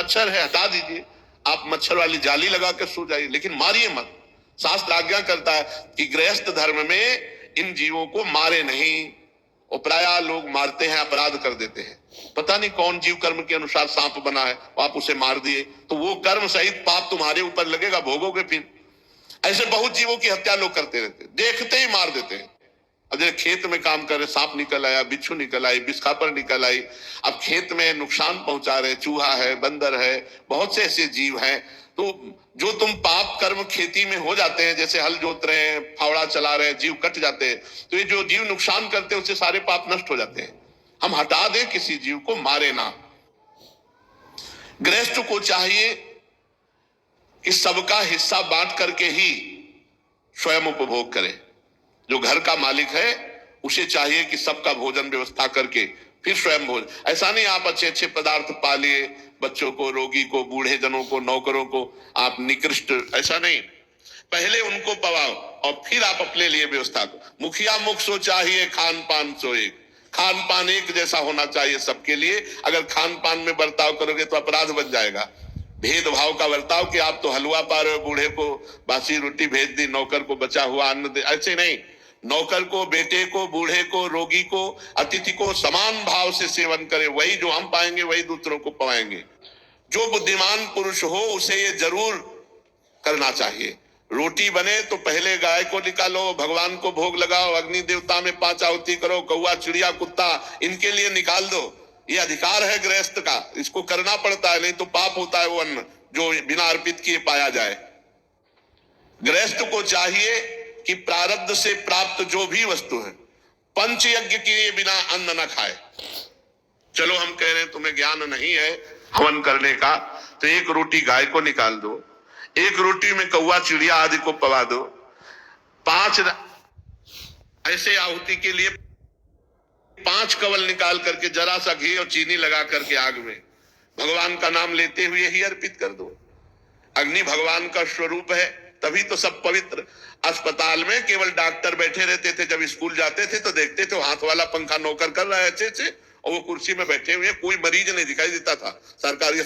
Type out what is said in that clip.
मच्छर है हटा दीजिए, आप मच्छर वाली जाली लगा के सो जाइए, लेकिन मारिए मत। शास्त्र आज्ञा करता है कि गृहस्थ धर्म में इन जीवों को मारे नहीं। और प्रायः लोग मारते हैं, अपराध कर देते हैं। पता नहीं कौन जीव कर्म के अनुसार सांप बना है, आप उसे मार दिए तो वो कर्म सहित पाप तुम्हारे ऊपर लगेगा, भोगोगे फिर। ऐसे बहुत जीवों की हत्या लोग करते रहते, देखते ही मार देते हैं। अब जैसे खेत में काम कर रहे, सांप निकल आया, बिच्छू निकल आई, बिस्खापर निकल आई, अब खेत में नुकसान पहुंचा रहे, चूहा है, बंदर है, बहुत से ऐसे जीव हैं। तो जो तुम पाप कर्म खेती में हो जाते हैं, जैसे हल जोत रहे हैं, फावड़ा चला रहे हैं, जीव कट जाते हैं, तो ये जो जीव नुकसान करते हैं उससे सारे पाप नष्ट हो जाते हैं। हम हटा दें, किसी जीव को मारे ना। गृहस्थ को चाहिए कि सबका हिस्सा बांट करके ही स्वयं उपभोग करे। जो घर का मालिक है उसे चाहिए कि सबका भोजन व्यवस्था करके फिर स्वयं भोजन। ऐसा नहीं आप अच्छे अच्छे पदार्थ पालिए, बच्चों को, रोगी को, बूढ़े जनों को, नौकरों को आप निकृष्ट, ऐसा नहीं। पहले उनको पवाओ और फिर आप अपने लिए व्यवस्था करो। मुखिया मुख सो चाहिए, खान पान सो एक। खान पान एक जैसा होना चाहिए सबके लिए। अगर खान पान में बर्ताव करोगे तो अपराध बन जाएगा। भेदभाव का बर्ताव कि आप तो हलवा पा रहे हो, बूढ़े को बासी रोटी भेज दी, नौकर को बचा हुआ अन्न दे, ऐसे नहीं। नौकर को, बेटे को, बूढ़े को, रोगी को, अतिथि को समान भाव से सेवन करे। वही जो हम पाएंगे वही दूसरों को पाएंगे। जो बुद्धिमान पुरुष हो उसे ये जरूर करना चाहिए। रोटी बने तो पहले गाय को निकालो, भगवान को भोग लगाओ, अग्नि देवता में 5 आहुति करो, कौआ, चिड़िया, कुत्ता इनके लिए निकाल दो। ये अधिकार है गृहस्थ का, इसको करना पड़ता है, नहीं तो पाप होता है वो अन्न जो बिना अर्पित किए पाया जाए। गृहस्थ को चाहिए कि प्रारब्ध से प्राप्त जो भी वस्तु है, पंच यज्ञ किए बिना अन्न न खाए। चलो हम कह रहे हैं तुम्हें ज्ञान नहीं है हवन करने का, तो एक रोटी गाय को निकाल दो, एक रोटी में कौआ, चिड़िया आदि को पवा दो, 5 ऐसे आहुति के लिए 5 कवल निकाल करके जरा सा घी और चीनी लगा करके आग में भगवान का नाम लेते हुए ही अर्पित कर दो। अग्नि भगवान का स्वरूप है, तभी तो सब पवित्र। अस्पताल में केवल डॉक्टर बैठे रहते थे, जब स्कूल जाते थे तो देखते थे हाथ वाला पंखा नौकर कर रहा है अच्छे से, और वो कुर्सी में बैठे हुए, कोई मरीज नहीं दिखाई देता था। सरकारी